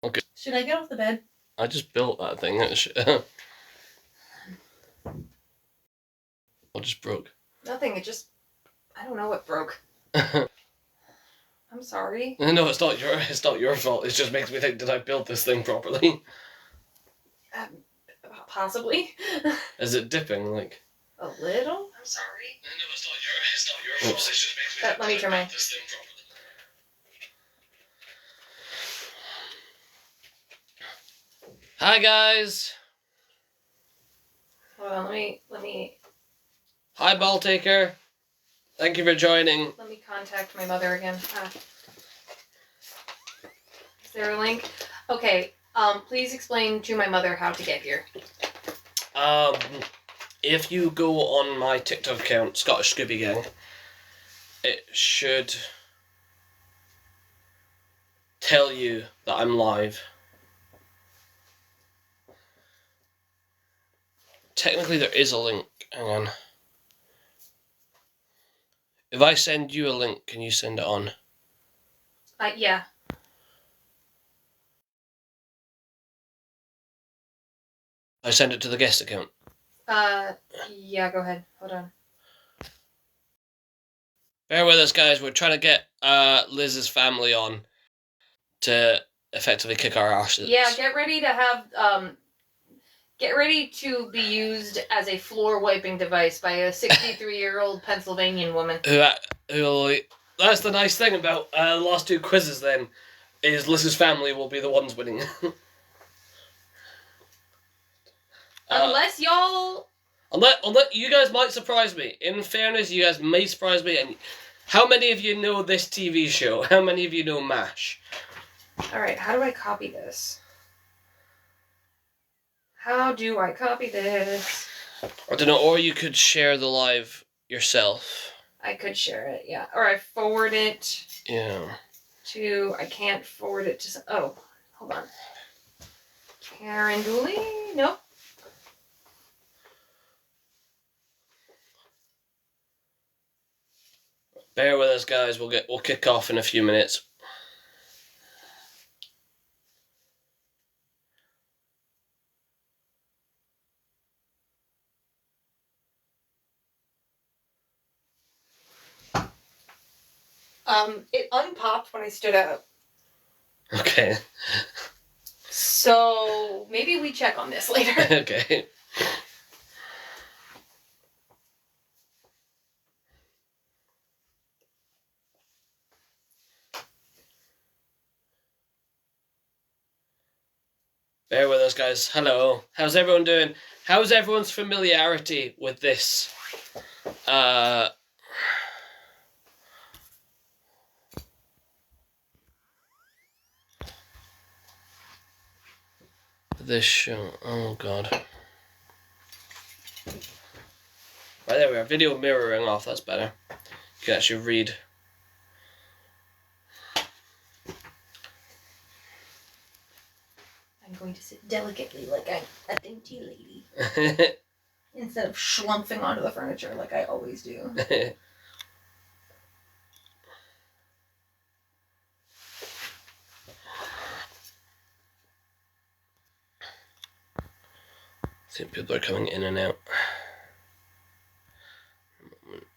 Okay. Should I get off the bed? I just built that thing. What just broke? Nothing, it just... I don't know what broke. I'm sorry. No, it's not your fault. It just makes me think, did I build this thing properly? Possibly. Is it dipping, like? A little? I'm sorry. No, it's not your fault. It just makes me think, Let me try my... this thing properly. Hi guys. Hold on, let me... Hi Ball Taker. Thank you for joining. Let me contact my mother again. Is there a link? Okay, please explain to my mother how to get here. If you go on my TikTok account, Scottish Scooby Gang, it should tell you that I'm live. Technically there is a link. Hang on. If I send you a link, can you send it on? Yeah. I send it to the guest account. Yeah, go ahead. Hold on. Bear with us, guys. We're trying to get Liz's family on to effectively kick our asses. Yeah, get ready to have, get ready to be used as a floor wiping device by a 63-year-old Pennsylvanian woman. That's the nice thing about the last two quizzes, then, is Liz's family will be the ones winning. Unless y'all... Unless you guys might surprise me. In fairness, you guys may surprise me. And how many of you know this TV show? How many of you know MASH? Alright, how do I copy this? How do I copy this? I don't know, or you could share the live yourself. I could share it, yeah. Or I forward it... Yeah. To... I can't forward it to... Oh, hold on. Karen Dooley? Nope. Bear with us, guys. We'll kick off in a few minutes. It unpopped when I stood up. Okay. So maybe we check on this later. Okay. Bear with us, guys. Hello. How's everyone doing? How's everyone's familiarity with this? This show. Oh, God. Right, there we are. Video mirroring off. That's better. You can actually read. I'm going to sit delicately like I'm a dainty lady. Instead of schlumping onto the furniture like I always do. See, people are coming in and out.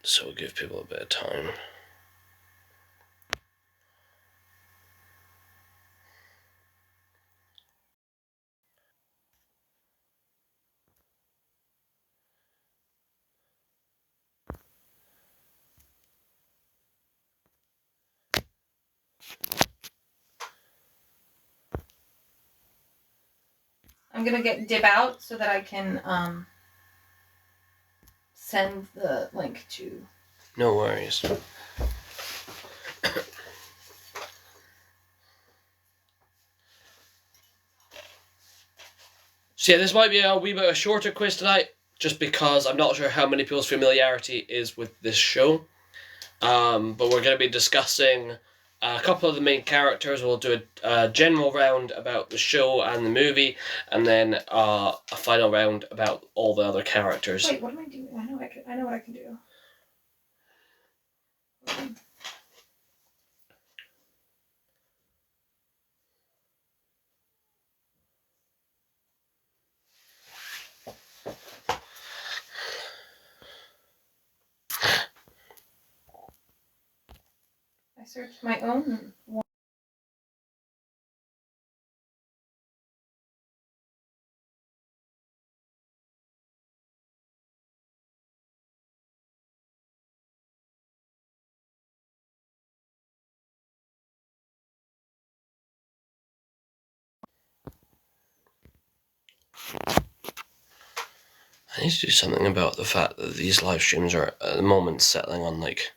So we'll give people a bit of time. I'm gonna dip out so that I can send the link to... No worries. So yeah, this might be a wee bit of a shorter quiz tonight, just because I'm not sure how many people's familiarity is with this show. But we're going to be discussing a couple of the main characters. We'll do a general round about the show and the movie, and then a final round about all the other characters. Wait, what am I doing? I know what I can do. searched my own one. I need to do something about the fact that these live streams are at the moment settling on like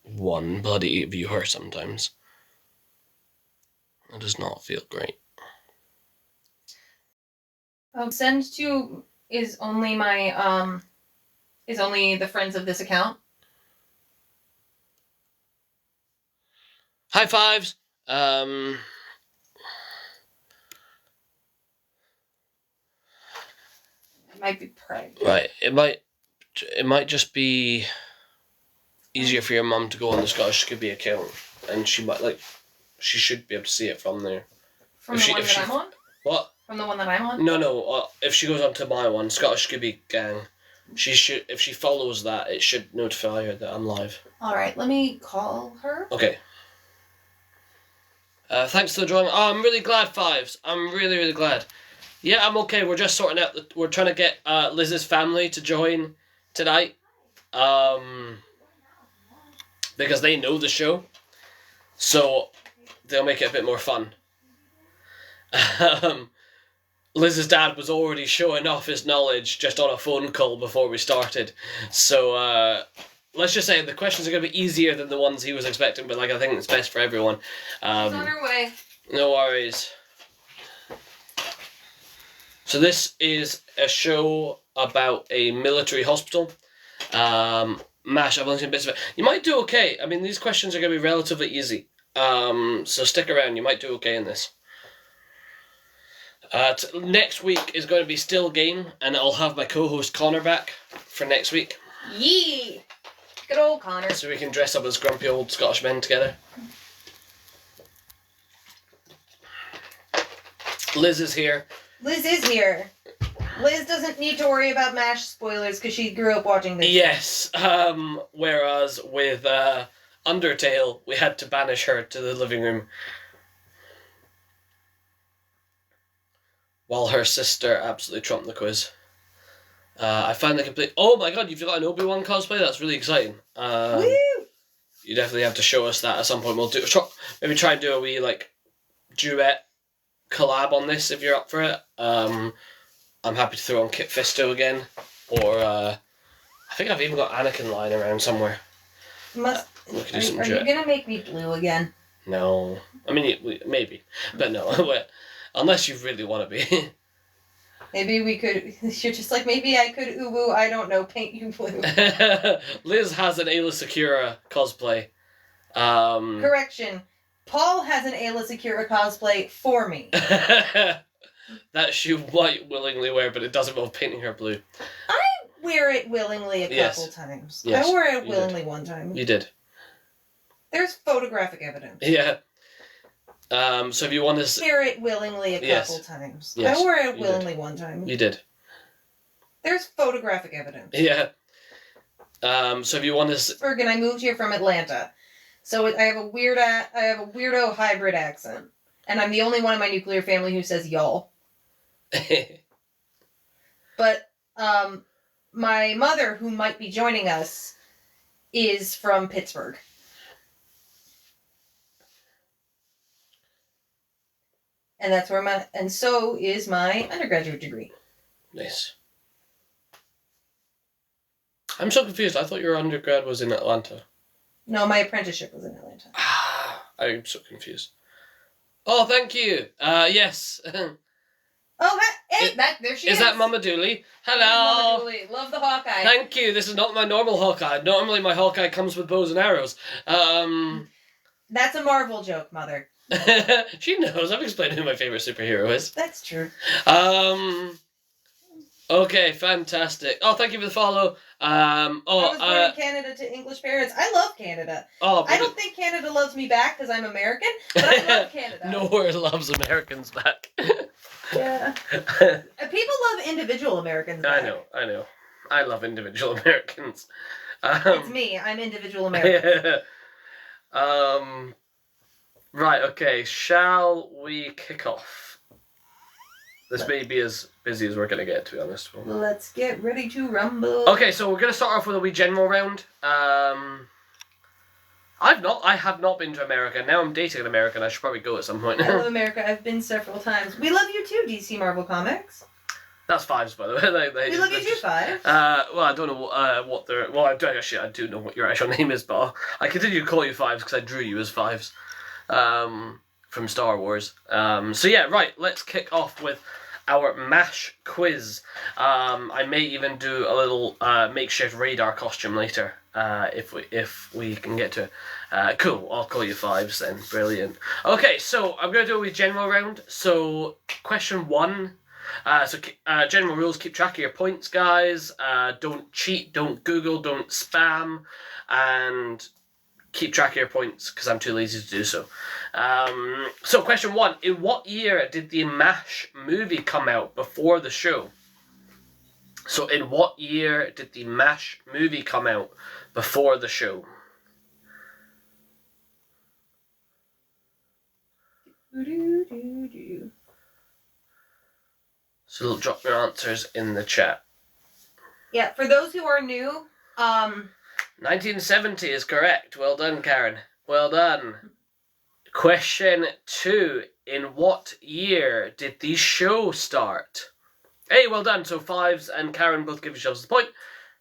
one bloody viewer sometimes. It does not feel great. Send to is only my is only the friends of this account. High fives. It might be private. Right. It might just be easier for your mum to go on the Scottish Scooby account, and she should be able to see it from there. From the one that I'm on? What? From the one that I'm on? No. If she goes onto my one, Scottish Scooby Gang, she should. If she follows that, it should notify her that I'm live. All right, let me call her. Okay. Thanks for the drawing. Oh, I'm really glad, Fives. I'm really, really glad. Yeah, I'm okay. We're just sorting out. We're trying to get Liz's family to join tonight. Because they know the show, so they'll make it a bit more fun. Liz's dad was already showing off his knowledge just on a phone call before we started, so let's just say the questions are going to be easier than the ones he was expecting, but I think it's best for everyone. She's on her way. No worries. So this is a show about a military hospital. MASH, I've only seen bits of it. You might do okay. I mean, these questions are going to be relatively easy. So stick around. You might do okay in this. Next week is going to be still game, and I'll have my co-host Connor back for next week. Yee! Good old Connor. So we can dress up as grumpy old Scottish men together. Liz is here. Liz is here. Liz doesn't need to worry about MASH spoilers because she grew up watching this. Yes. Whereas with Undertale, we had to banish her to the living room. While her sister absolutely trumped the quiz. I finally complete. Oh my god, you've got an Obi-Wan cosplay? That's really exciting. Woo! You definitely have to show us that at some point. We'll maybe try and do a wee duet collab on this if you're up for it. I'm happy to throw on Kit Fisto again, or I think I've even got Anakin lying around somewhere. We could do some are duet. you gonna make me blue again? No, I mean maybe, but no. Unless you really want to be. Maybe we could. You're just like, maybe I could. Uwu, I don't know. Paint you blue. Liz has an Ayla Secura cosplay. Correction. Paul has an Ayla Secura cosplay for me. That she might willingly wear, but it does involve painting her blue. I wear it willingly a couple times. Yes, I wore it willingly one time. You did. There's photographic evidence. Yeah. So if you want to... wear it willingly a couple times. Yes, I wore it willingly one time. You did. There's photographic evidence. Yeah. So if you want to... Bergen, I moved here from Atlanta. So I have a weirdo hybrid accent. And I'm the only one in my nuclear family who says y'all. But my mother, who might be joining us, is from Pittsburgh. And that's where so is my undergraduate degree. Nice. I'm so confused. I thought your undergrad was in Atlanta. No, my apprenticeship was in Atlanta. I'm so confused. Oh, thank you. Yes. Oh, hey, there she is. Is that Mama Dooley? Hello. Mama Dooley. Love the Hawkeye. Thank you. This is not my normal Hawkeye. Normally my Hawkeye comes with bows and arrows. That's a Marvel joke, Mother. She knows. I've explained who my favorite superhero is. That's true. Okay, fantastic. Oh, thank you for the follow. I was born in Canada to English parents. I love Canada. I don't think Canada loves me back because I'm American, but I love Canada. Nowhere loves Americans back. Yeah. People love individual Americans back. I know. I love individual Americans. It's me. I'm individual American. Right, okay, shall we kick off? This may be as busy as we're going to get, to be honest. Let's get ready to rumble. Okay, so we're going to start off with a wee general round. I have not been to America. Now I'm dating an American. I should probably go at some point. I love America. I've been several times. We love you too, DC Marvel Comics. That's Fives, by the way. We love you too, Fives. Well, I don't know what they're... Well, I do know what your actual name is, but I continue to call you Fives because I drew you as Fives from Star Wars. So yeah, right, let's kick off with our MASH quiz. I may even do a little makeshift radar costume later, if we can get to it. Cool, I'll call you Fives then. Brilliant. Okay, so I'm going to do a wee general round. So, question 1. General rules, keep track of your points, guys. Don't cheat, don't Google, don't spam, and keep track of your points, because I'm too lazy to do so. So, question 1. In what year did the MASH movie come out before the show? So, in what year did the MASH movie come out before the show? So, drop your answers in the chat. Yeah, for those who are new, 1970 is correct. Well done, Karen. Well done. Question 2. In what year did the show start? Hey, well done. So Fives and Karen both give yourselves the point.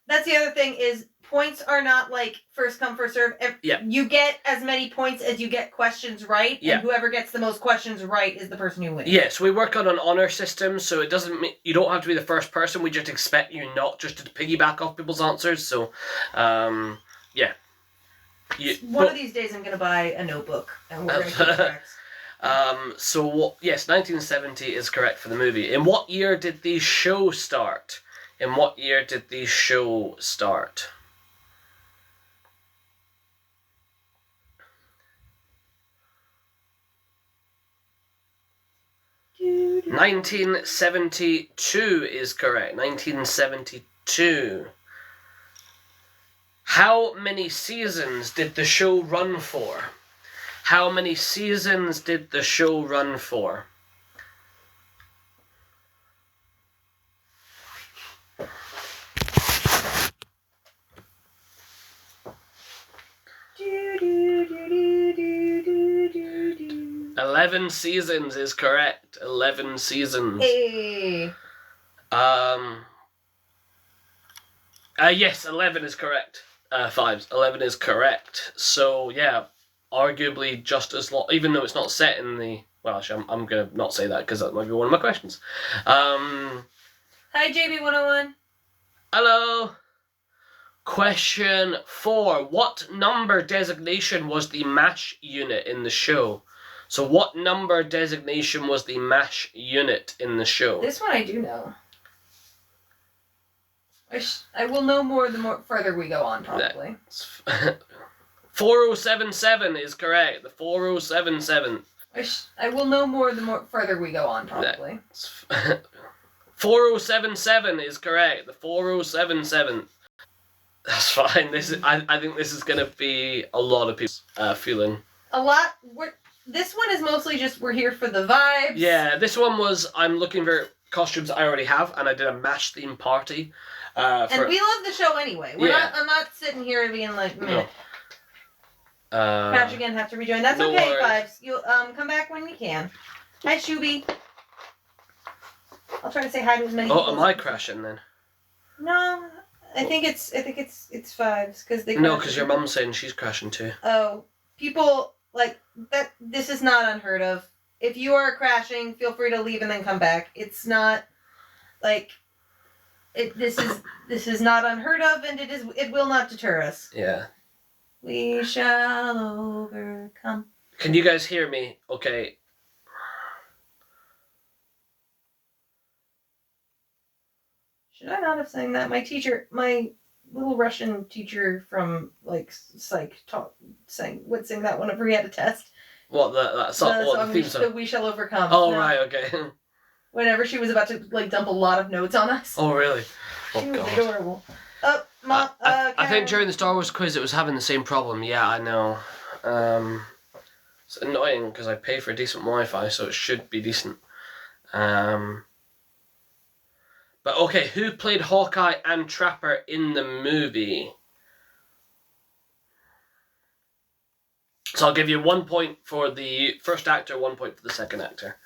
That's the other thing is points are not like first come, first serve. Yeah. You get as many points as you get questions right, Yeah. and whoever gets the most questions right is the person who wins. Yeah, so we work on an honour system, so it doesn't mean you don't have to be the first person. We just expect you not just to piggyback off people's answers. So, yeah. One of these days I'm going to buy a notebook, and we're going to keep tracks. Yes, 1970 is correct for the movie. In what year did the show start? In what year did the show start? Doo, doo. 1972 is correct. 1972. How many seasons did the show run for? How many seasons did the show run for? Doo, doo, doo, doo, doo, doo, doo, doo. 11 seasons is correct. 11 seasons. Hey. Yes, 11 is correct. Fives. 11 is correct. So, yeah, arguably just as long, even though it's not set in the... Well, actually, I'm going to not say that because that might be one of my questions. Hi, JB101. Hello. Question 4. What number designation was the MASH unit in the show? So what number designation was the MASH unit in the show? This one I do know. I will know more the further we go on, probably. 4077 is correct. The 4077. I will know more the further we go on, probably. 4077 is correct. The 4077. That's fine. I think this is gonna be a lot of people feeling. A lot. This one is mostly just we're here for the vibes. Yeah, this one was I'm looking for costumes I already have, and I did a MASH theme party. And we love the show anyway. I'm not sitting here being like, meh. No. Crash again, have to rejoin. That's no okay, worries. Fives. You'll come back when you can. Hi, Shuby. I'll try to say hi to as many. Oh, am I crashing then? No, I think it's Fives because they. No, because your mum's saying she's crashing too. Oh, people like that. This is not unheard of. If you are crashing, feel free to leave and then come back. It's not like this is not unheard of, and it will not deter us. Yeah. We shall overcome. Can you guys hear me? Okay. Should I not have sang that? My little Russian teacher from like psych would sing that whenever he had a test. What that song? What the theme song? We shall overcome. Oh right, okay. Whenever she was about to like dump a lot of notes on us. Oh really? She was adorable. Oh, Mom. I think during the Star Wars quiz it was having the same problem. Yeah, I know. It's annoying because I pay for decent Wi-Fi, so it should be decent. But okay, who played Hawkeye and Trapper in the movie? So I'll give you 1 point for the first actor, 1 point for the second actor.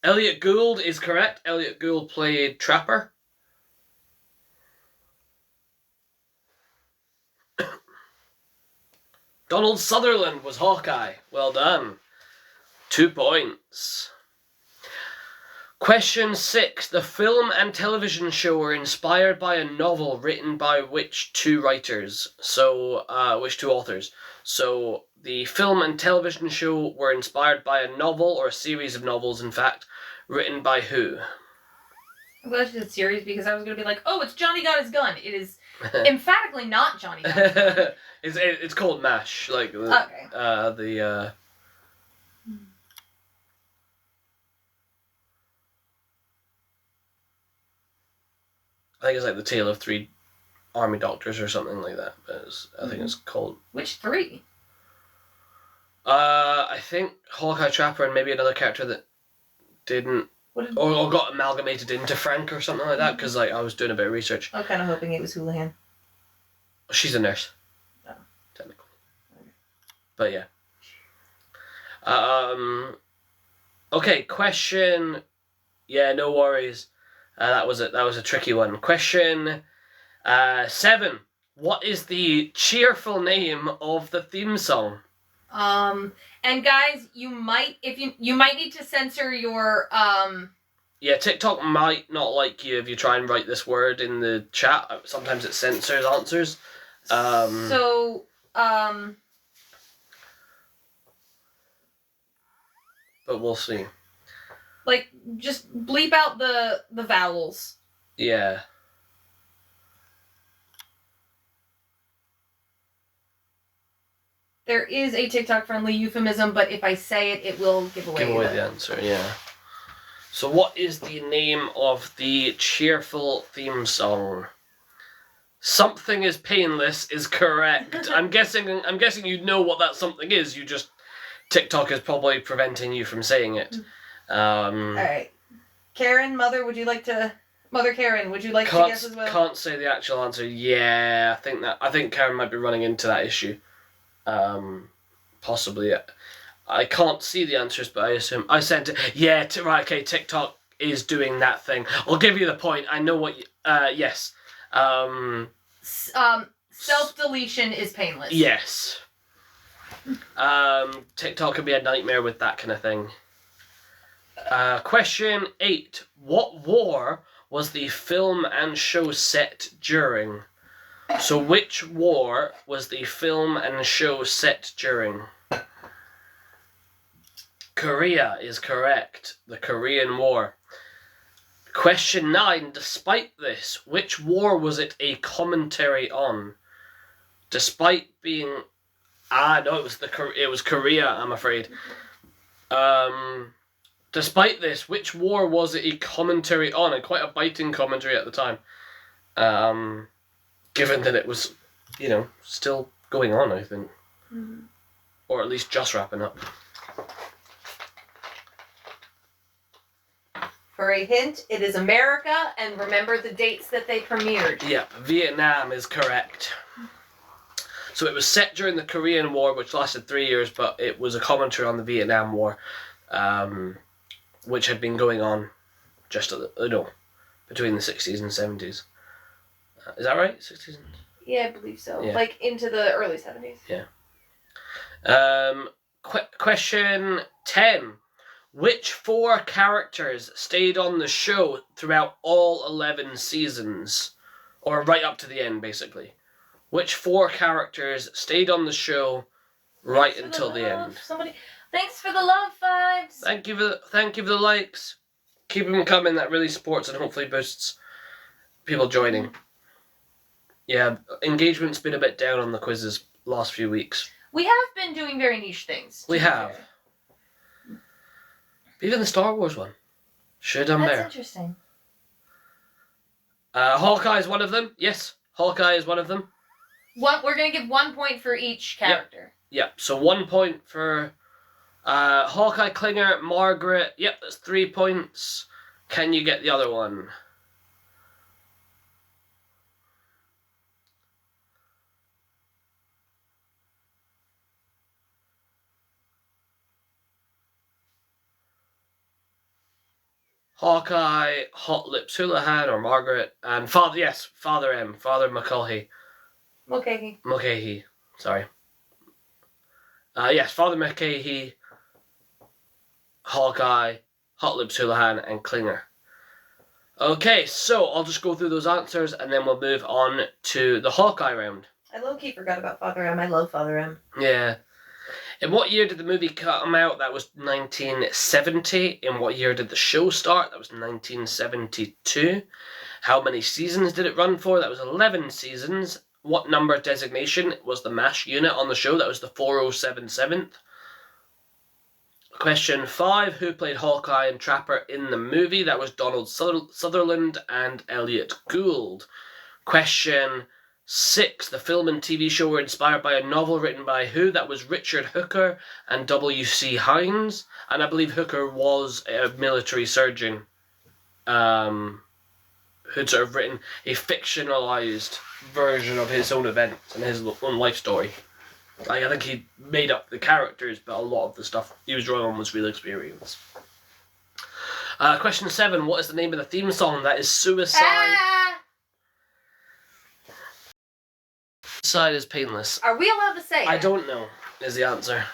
Elliot Gould is correct. Elliot Gould played Trapper. Donald Sutherland was Hawkeye. Well done. 2 points. Question 6. The film and television show were inspired by a novel written by which two writers? Which two authors? So, the film and television show were inspired by a novel, or a series of novels, in fact, written by who? I'm glad you said series because I was going to be like, oh, it's Johnny Got His Gun. It is emphatically not Johnny Got His Gun. It's called MASH. Like, okay. I think it's like the Tale of Three Army Doctors or something like that. But I think it's called... Which three? I think Hawkeye, Trapper, and maybe another character that didn't... Or got amalgamated into Frank or something like that, because I was doing a bit of research. I was kind of hoping it was Houlihan. She's a nurse. Oh. Technically. Okay. But yeah. Okay, question... Yeah, no worries. That was a tricky one. Question 7. What is the cheerful name of the theme song? And guys, you might need to censor your Yeah, TikTok might not like you if you try and write this word in the chat. Sometimes it censors answers. But we'll see. Like, just bleep out the vowels. Yeah. There is a TikTok-friendly euphemism, but if I say it, it will give away the answer, yeah. So what is the name of the cheerful theme song? Something is painless is correct. I'm guessing you know what that something is. You just... TikTok is probably preventing you from saying it. Alright. Karen, Mother Karen, would you like to guess as well? Can't say the actual answer. Yeah, I think Karen might be running into that issue. Possibly. I can't see the answers, but I assume I sent it. Yeah, right. Okay, TikTok is doing that thing. I'll give you the point. I know what. Yes. Self-deletion is painless. Yes. TikTok can be a nightmare with that kind of thing. Question 8. What war was the film and show set during? So which war was the film and show set during? Korea is correct. The Korean War. Question 9. Despite this, which war was it a commentary on? Despite being... no, it was Korea, I'm afraid. Despite this, which war was it a commentary on? And quite a biting commentary at the time. Given that it was, still going on, I think. Mm-hmm. Or at least just wrapping up. For a hint, it is America, and remember the dates that they premiered. Yep, Vietnam is correct. So it was set during the Korean War, which lasted 3 years, but it was a commentary on the Vietnam War, which had been going on just between the 60s and 70s. Is that right? 60s? Yeah, I believe so. Yeah. Like into the early 70s. Yeah. Question 10. Which 4 characters stayed on the show throughout all 11 seasons? Or right up to the end, basically. Which 4 characters stayed on the show right until the end? Thanks for the love, fives. Thank you for the likes. Keep them coming. That really supports and hopefully boosts people joining. Yeah, engagement's been a bit down on the quizzes last few weeks. We have been doing very niche things. We have. Fair. Even the Star Wars one should have done better. That's interesting. Hawkeye is one of them. Yes, Hawkeye is one of them. We're going to give 1 point for each character. Yep, so 1 point for Hawkeye, Klinger, Margaret. Yep, that's 3 points. Can you get the other one? Hawkeye, Hot Lips Houlihan, or Margaret, and Father M, Father Mulcahy. Mulcahy, sorry. Yes, Father Mulcahy, Hawkeye, Hot Lips Houlihan, and Klinger. Okay, so I'll just go through those answers and then we'll move on to the Hawkeye round. I low-key forgot about Father M. I love Father M. Yeah. In what year did the movie come out? That was 1970. In what year did the show start? That was 1972. How many seasons did it run for? That was 11 seasons. What number designation was the MASH unit on the show? That was the 4077th. Question 5. Who played Hawkeye and Trapper in the movie? That was Donald Sutherland and Elliot Gould. Question 6. The film and TV show were inspired by a novel written by who? That was Richard Hooker and W.C. Hines. And I believe Hooker was a military surgeon who'd sort of written a fictionalized version of his own events and his own life story. Like, I think he made up the characters, but a lot of the stuff he was drawing on was real experience. Question 7. What is the name of the theme song? That is Suicide. Suicide is Painless. Are we allowed to say I that? don't know, is the answer.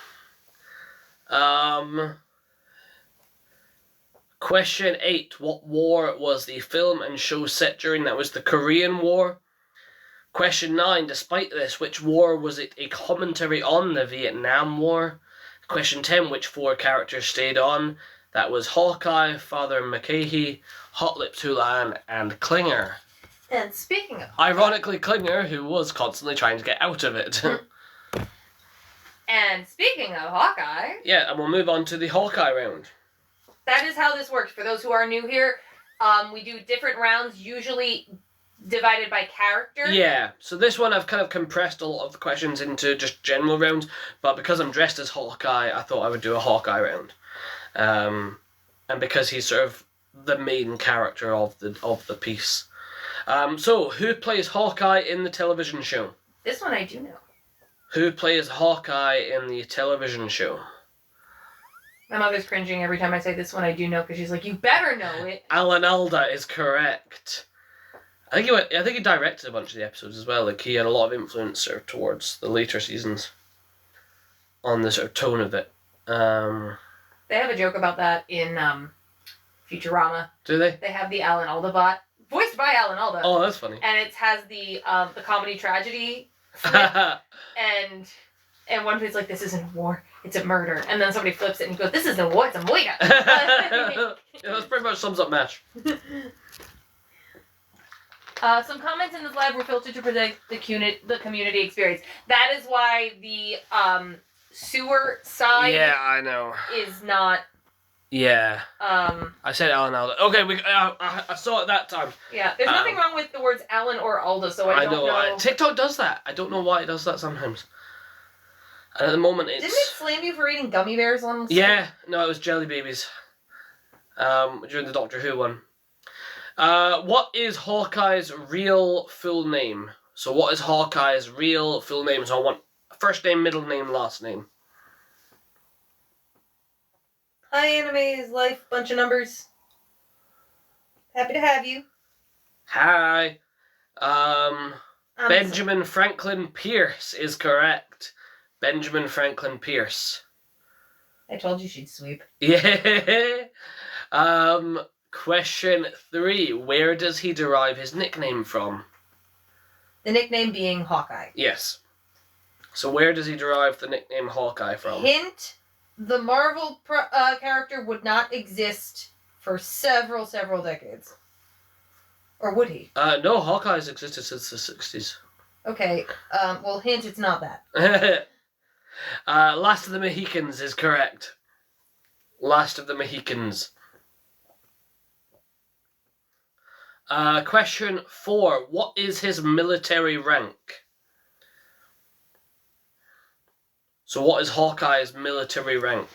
Question 8. What war was the film and show set during? That was the Korean War. Question 9. Despite this, which war was it a commentary on? The Vietnam War. Question 10. Which 4 characters stayed on? That was Hawkeye, Father Mulcahy, Hot Lips Houlihan, and Klinger. And speaking of... Ironically, Klinger, who was constantly trying to get out of it. And speaking of Hawkeye... Yeah, and we'll move on to the Hawkeye round. That is how this works. For those who are new here, we do different rounds, usually divided by character. Yeah, so this one I've kind of compressed a lot of the questions into just general rounds, but because I'm dressed as Hawkeye, I thought I would do a Hawkeye round. And because he's sort of the main character of the piece. So, who plays Hawkeye in the television show? This one I do know. Who plays Hawkeye in the television show? My mother's cringing every time I say this one I do know, because she's like, you better know it. Alan Alda is correct. I think he directed a bunch of the episodes as well. Like, he had a lot of influence sort of towards the later seasons on the sort of tone of it. They have a joke about that in Futurama. Do they? They have the Alan Alda bot, voiced by Alan Alda. Oh, that's funny. And it has the comedy tragedy flip, and one dude's like, this isn't a war, it's a murder. And then somebody flips it and goes, this isn't a war, it's a moida. Yeah, that pretty much sums up MASH. Some comments in this live were filtered to protect the community experience. That is why the sewer side I know. is not... Yeah. I said Alan Alda. Okay, I saw it that time. Yeah, there's nothing wrong with the words Alan or Alda, so I don't know. TikTok does that. I don't know why it does that sometimes. And at the moment it's... Didn't it slam you for eating gummy bears on the Yeah, no, it was Jelly Babies. During the Doctor Who one. What is Hawkeye's real full name? So what is Hawkeye's real full name? So I want first name, middle name, last name. Hi, Anime's Life, bunch of numbers. Happy to have you. Hi. Benjamin Franklin Pierce is correct. Benjamin Franklin Pierce. I told you she'd sweep. Yeah. Question 3. Where does he derive his nickname from? The nickname being Hawkeye. Yes. So where does he derive the nickname Hawkeye from? Hint, the Marvel character would not exist for several decades. Or would he? No, Hawkeye's existed since the 60s. Okay, well, hint, it's not that. Last of the Mohicans is correct. Last of the Mohicans. Question 4. What is his military rank? So what is Hawkeye's military rank?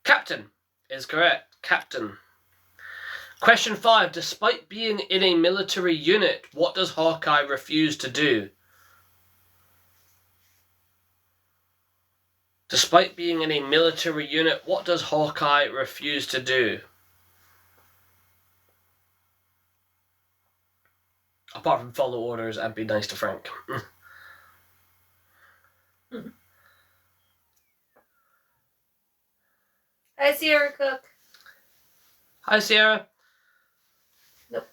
Captain is correct. Captain. Question 5. Despite being in a military unit, what does Hawkeye refuse to do? Despite being in a military unit, what does Hawkeye refuse to do? Apart from follow orders and be nice to Frank. Hi, Sierra Cook. Hi, Sierra. Nope.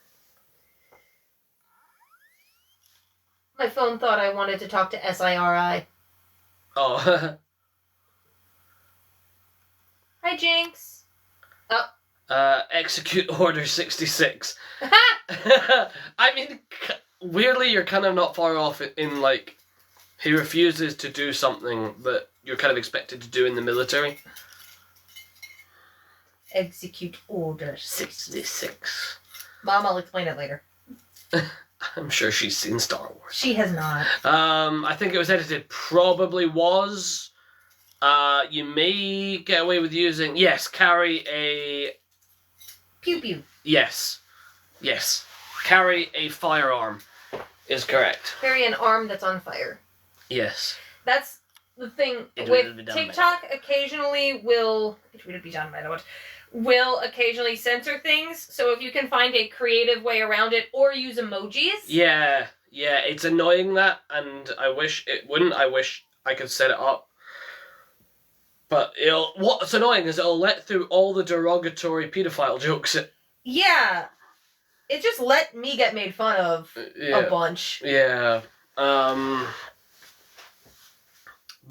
My phone thought I wanted to talk to SIRI. Oh. Hi, Jinx. Oh. Execute Order 66. I mean, weirdly, you're kind of not far off in, like, he refuses to do something that you're kind of expected to do in the military. Execute Order 66. Mom, I'll explain it later. I'm sure she's seen Star Wars. She has not. I think it was edited. Probably was. You may get away with using... Yes, carry a... Pew pew. Yes. Yes. Carry a firearm is correct. Carry an arm that's on fire. Yes. That's the thing with TikTok. Occasionally will... It would be done by the way. Will occasionally censor things. So if you can find a creative way around it or use emojis. Yeah. Yeah, it's annoying that, and I wish it wouldn't. I wish I could set it up. But what's annoying is it'll let through all the derogatory paedophile jokes. Yeah. It just let me get made fun of a bunch. Yeah. But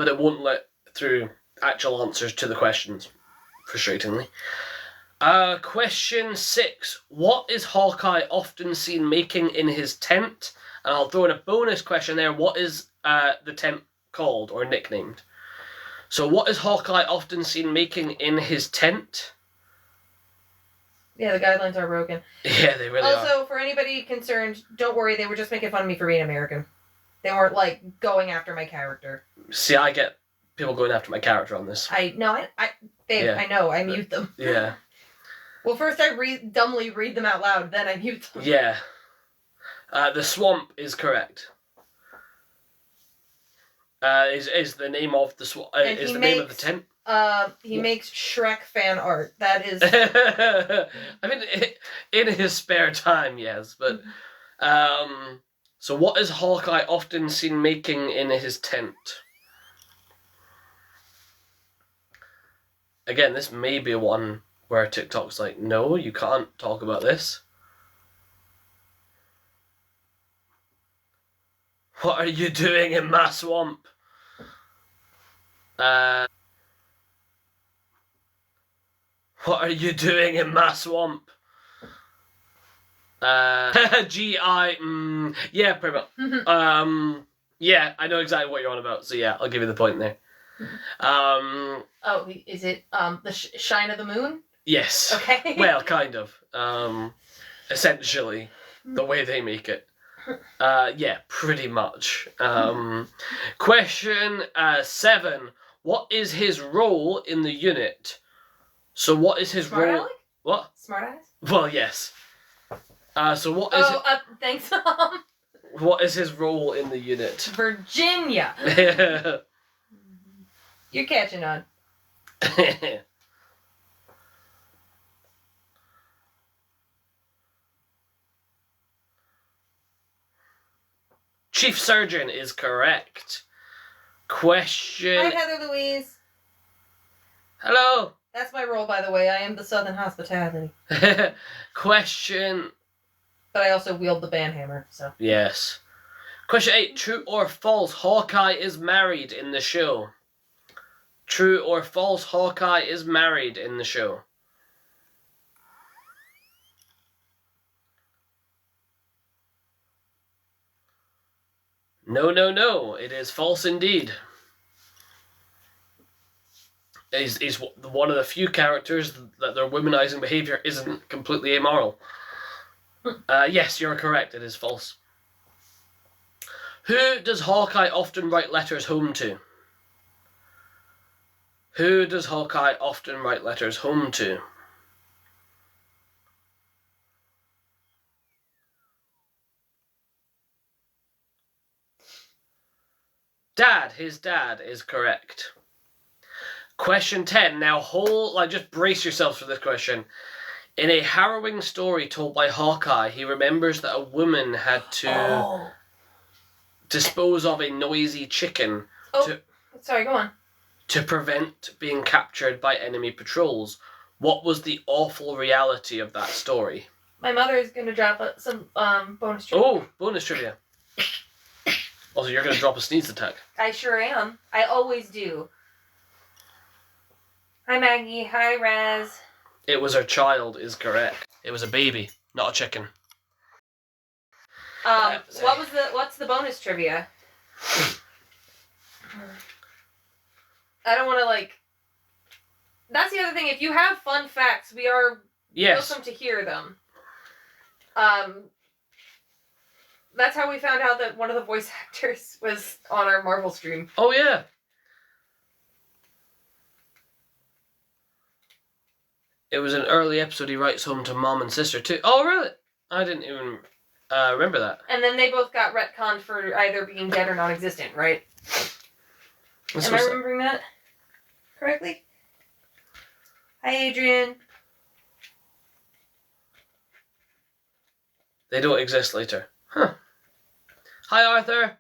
it won't let through actual answers to the questions. Frustratingly. Question 6. What is Hawkeye often seen making in his tent? And I'll throw in a bonus question there. What is the tent called or nicknamed? So what is Hawkeye often seen making in his tent? Yeah, the guidelines are broken. Yeah, they really are. Also, for anybody concerned, don't worry, they were just making fun of me for being American. They weren't, like, going after my character. See, I get people going after my character on this. I know, I mute them. Yeah. Well, first I dumbly read them out loud, then I mute them. Yeah. The swamp is correct. Is the name of the swamp? Is the name of the tent? He makes Shrek fan art. That is. I mean, in his spare time, yes, but so what is Hawkeye often seen making in his tent? Again, this may be one where TikTok's like, no, you can't talk about this. What are you doing in my swamp? What are you doing in my swamp? G.I. Yeah, pretty much. Yeah, I know exactly what you're on about, so yeah, I'll give you the point there. Oh, is it the shine of the moon? Yes. Okay. Well, kind of. Essentially, the way they make it. Yeah, pretty much. Question 7. What is his role in the unit? So what is his Smart role? Aleck? What? Smart eyes? Well, yes. So what is thanks, what is his role in the unit? Virginia. You're catching on. Chief Surgeon is correct. Question... Hi, Heather Louise. Hello. That's my role, by the way. I am the Southern Hospitality. Question... But I also wield the band hammer, so... Yes. Question 8. True or false, Hawkeye is married in the show? True or false, Hawkeye is married in the show? No, no, no. It is false indeed. He's one of the few characters that their womanizing behavior isn't completely amoral. Yes, you're correct. It is false. Who does Hawkeye often write letters home to? Who does Hawkeye often write letters home to? Dad. His dad is correct. Question 10. Now just brace yourselves for this question. In a harrowing story told by Hawkeye, he remembers that a woman had to dispose of a noisy chicken Sorry, go on. to prevent being captured by enemy patrols. What was the awful reality of that story? My mother is going to drop some bonus trivia. Oh, bonus trivia. Also, you're going to drop a sneeze attack. I sure am. I always do. Hi, Maggie. Hi, Raz. It was her child, is correct. It was a baby, not a chicken. What's the bonus trivia? I don't want to, that's the other thing. If you have fun facts, we are welcome to hear them. That's how we found out that one of the voice actors was on our Marvel stream. Oh, yeah. It was an early episode. He writes home to mom and sister, too. Oh, really? I didn't even remember that. And then they both got retconned for either being dead or non-existent, right? Am I remembering that correctly? Hi, Adrian. They don't exist later. Huh. Hi, Arthur.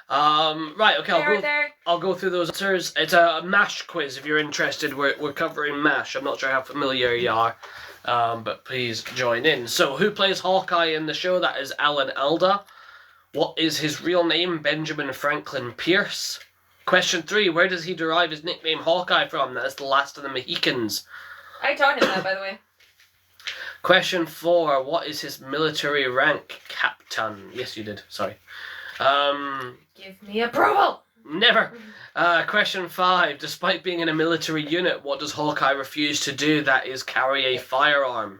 Right, okay, I'll go through those answers. It's a MASH quiz if you're interested. We're covering MASH. I'm not sure how familiar you are, but please join in. So, who plays Hawkeye in the show? That is Alan Alda. What is his real name? Benjamin Franklin Pierce. Question 3, where does he derive his nickname Hawkeye from? That is the last of the Mohicans. I taught him that, by the way. Question 4, what is his military rank? Captain. Yes, you did. Sorry. Give me approval! Never. Question 5, despite being in a military unit, what does Hawkeye refuse to do? That is carry a firearm.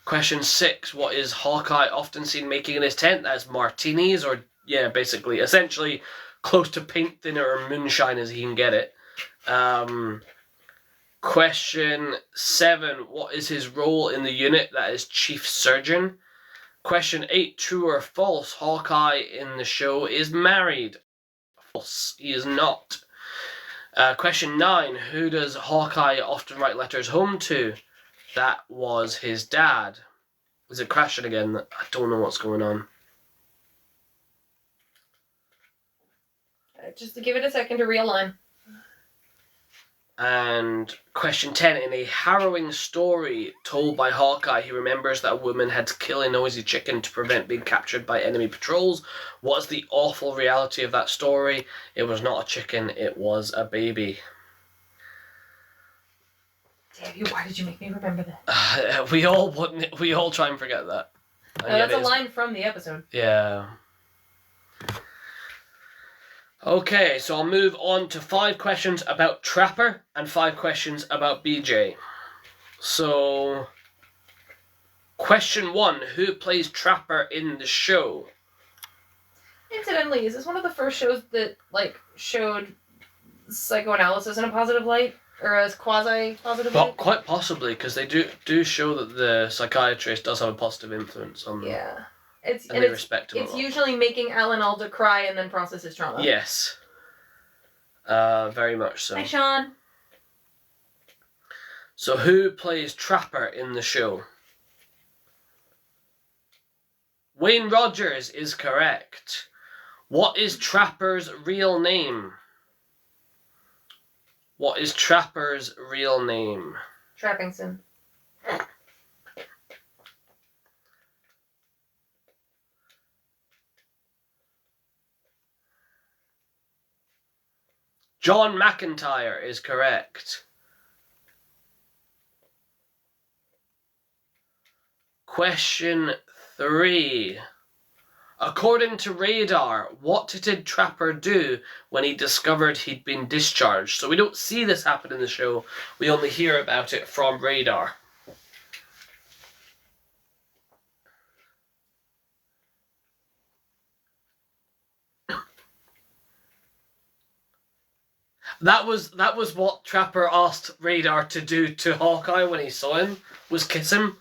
Question 6, what is Hawkeye often seen making in his tent? That's martinis, or, basically, essentially close to paint thinner or moonshine as he can get it. Question 7, what is his role in the unit? That is chief surgeon. Question 8, true or false, Hawkeye in the show is married. False, he is not. Question 9, who does Hawkeye often write letters home to? That was his dad. Is it crashing again? I don't know what's going on. Just to give it a second to realign. And question 10, in a harrowing story told by Hawkeye, he remembers that a woman had to kill a noisy chicken to prevent being captured by enemy patrols. What's the awful reality of that story? It was not a chicken, it was a baby. Damn you, why did you make me remember that? We all try and forget that. That's a line from the episode. Yeah. Okay, so I'll move on to 5 questions about Trapper and 5 questions about BJ. So, question 1, who plays Trapper in the show? Incidentally, is this one of the first shows that, showed psychoanalysis in a positive light? Or as quasi-positive light? Quite possibly, because they do show that the psychiatrist does have a positive influence on them. Yeah. They respect him a lot. It's usually making Alan Alda cry and then process his trauma. Yes. Very much so. Hi, Sean. So who plays Trapper in the show? Wayne Rogers is correct. What is Trapper's real name? What is Trapper's real name? Trappington. John McIntyre is correct. Question 3. According to Radar, what did Trapper do when he discovered he'd been discharged? So we don't see this happen in the show. We only hear about it from Radar. That was what Trapper asked Radar to do to Hawkeye when he saw him, was kiss him.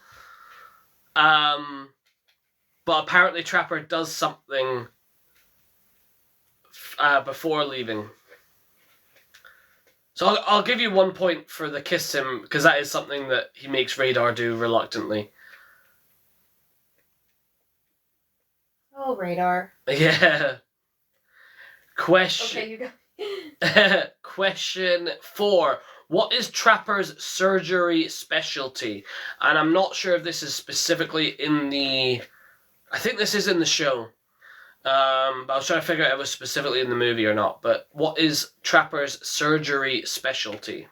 But apparently Trapper does something before leaving. So I'll give you 1 point for the kiss him, because that is something that he makes Radar do reluctantly. Oh, Radar. Yeah. Okay, you go. Question 4. What is Trapper's surgery specialty? And I'm not sure if this is specifically in the... I think this is in the show. But I was trying to figure out if it was specifically in the movie or not. But what is Trapper's surgery specialty?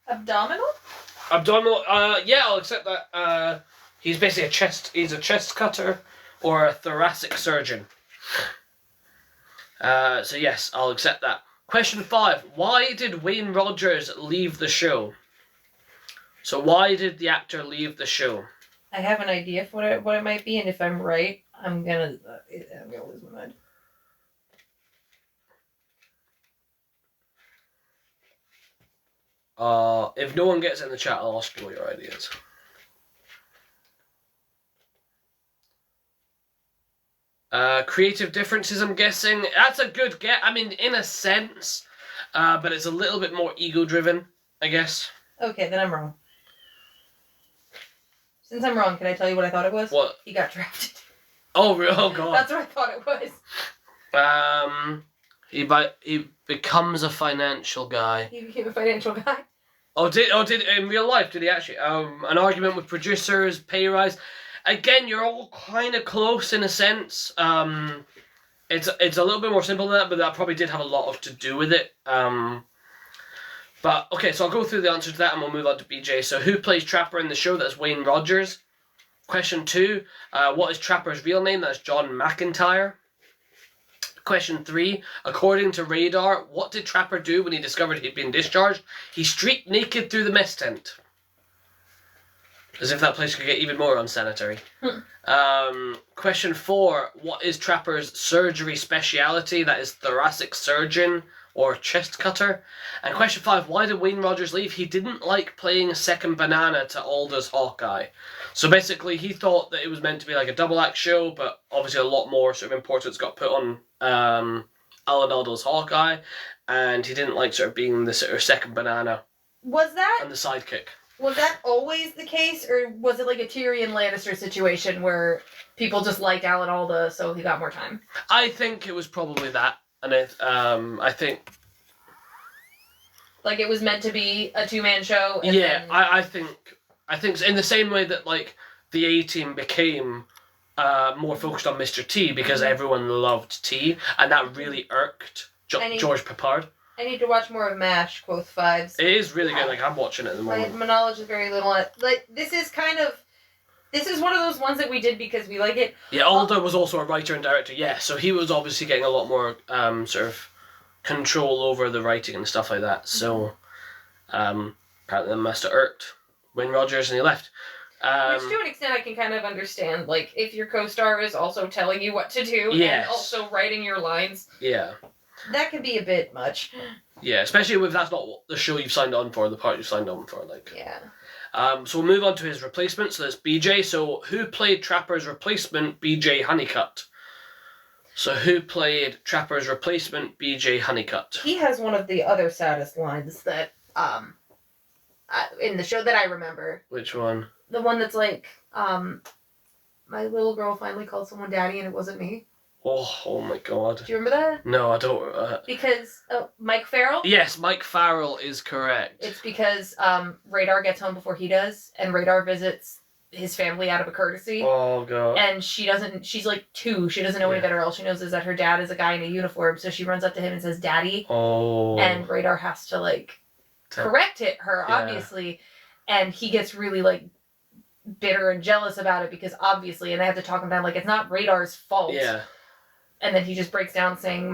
Abdominal? Abdominal, yeah, I'll accept that. He's basically he's a chest cutter or a thoracic surgeon. So yes, I'll accept that. Question 5. Why did Wayne Rogers leave the show? So why did the actor leave the show? I have an idea for what it might be, and if I'm right, I'm gonna lose my mind. If no one gets in the chat, I'll ask you what your idea is. Creative differences, I'm guessing. That's a good get. I mean, in a sense, but it's a little bit more ego-driven, I guess. Okay, then I'm wrong. Since I'm wrong, can I tell you what I thought it was? What? He got drafted. Oh God. That's what I thought it was. He becomes a financial guy. He became a financial guy. Did in real life? Did he actually? An argument with producers, pay rise. Again, you're all kind of close in a sense. It's a little bit more simple than that, but that probably did have a lot to do with it. But okay, so I'll go through the answer to that, and we'll move on to BJ. So, who plays Trapper in the show? That's Wayne Rogers. Question 2. What is Trapper's real name? That's John McIntyre. Question 3. According to Radar, what did Trapper do when he discovered he'd been discharged? He streaked naked through the mess tent. As if that place could get even more unsanitary. Question 4. What is Trapper's surgery speciality? That is thoracic surgeon or chest cutter. And question 5. Why did Wayne Rogers leave? He didn't like playing a second banana to Alda's Hawkeye. So basically, he thought that it was meant to be like a double act show, but obviously a lot more sort of importance got put on Alan Alda's Hawkeye, and he didn't like sort of being the sort of second banana. Was that? And the sidekick. Was that always the case, or was it like a Tyrion Lannister situation where people just liked Alan Alda, so he got more time? I think it was probably that, and I think. Like it was meant to be a 2-man show. And yeah, then... I think in the same way that like the A-Team became more focused on Mr. T because everyone loved T, and that really irked George Peppard. I need to watch more of MASH, quoth Fives. It is really good. Like I'm watching it at the moment. My knowledge is very little. Like this is one of those ones that we did because we like it. Yeah, Alda was also a writer and director. Yeah, so he was obviously getting a lot more sort of control over the writing and stuff like that. So apparently that must have irked Wayne Rogers, and he left. Which to an extent I can kind of understand. Like if your co-star is also telling you what to do and also writing your lines. Yeah. That can be a bit much. Yeah, especially if that's not the show you've signed on for, the part you've signed on for. Like. Yeah. So we'll move on to his replacement. So that's BJ. So who played Trapper's replacement, BJ Honeycutt? So who played Trapper's replacement, BJ Honeycutt? He has one of the other saddest lines that in the show that I remember. Which one? The one that's like, my little girl finally called someone daddy and it wasn't me. Oh my God. Do you remember that? No, I don't. Because Mike Farrell? Yes, Mike Farrell is correct. It's because Radar gets home before he does, and Radar visits his family out of a courtesy. Oh god. And she's like 2, she doesn't know any better. All she knows is that her dad is a guy in a uniform, so she runs up to him and says, "Daddy." Oh. And Radar has to, like, correct her, obviously. And he gets really, like, bitter and jealous about it because obviously, and they have to talk him down, like, it's not Radar's fault. Yeah. And then he just breaks down saying,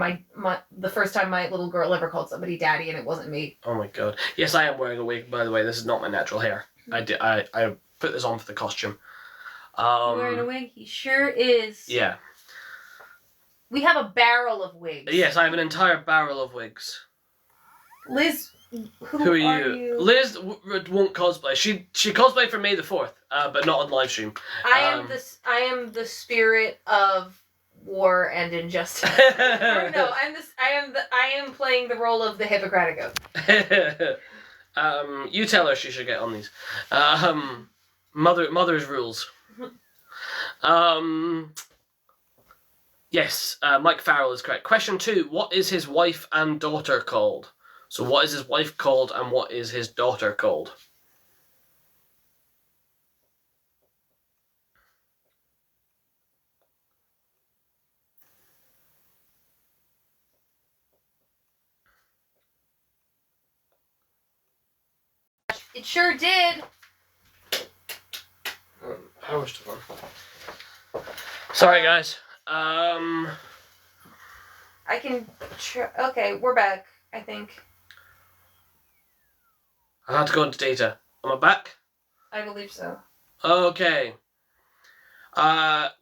the first time my little girl ever called somebody daddy and it wasn't me. Oh my god. Yes, I am wearing a wig, by the way. This is not my natural hair. I put this on for the costume. Wearing a wig? He sure is. Yeah. We have a barrel of wigs. Yes, I have an entire barrel of wigs. Liz, who are you? Liz won't cosplay. She cosplayed for May the 4th, but not on live stream. I am the spirit of war and injustice. No, I am playing the role of the Hippocratic Oath. You tell her she should get on these. Mother's rules. Yes, Mike Farrell is correct. Question 2, what is his wife and daughter called? So what is his wife called and what is his daughter called? It sure did. Power's still on. Sorry, guys. I can. Okay, we're back. I think. I had to go into data. Am I back? I believe so. Okay.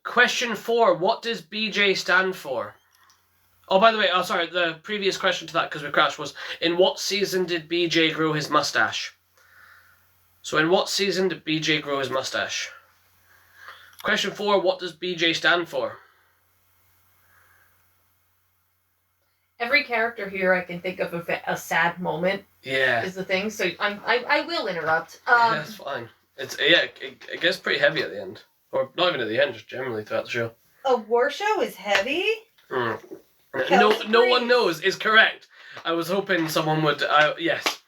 Question 4. What does BJ stand for? Oh, by the way, sorry. The previous question to that, because we crashed, was in what season did BJ grow his mustache? So in what season did BJ grow his mustache? Question 4, what does BJ stand for? Every character here I can think of a sad moment. Yeah. Is the thing, so I will interrupt. Yeah, that's fine. It gets pretty heavy at the end. Or not even at the end, just generally throughout the show. A war show is heavy? No one knows is correct. I was hoping someone would, yes.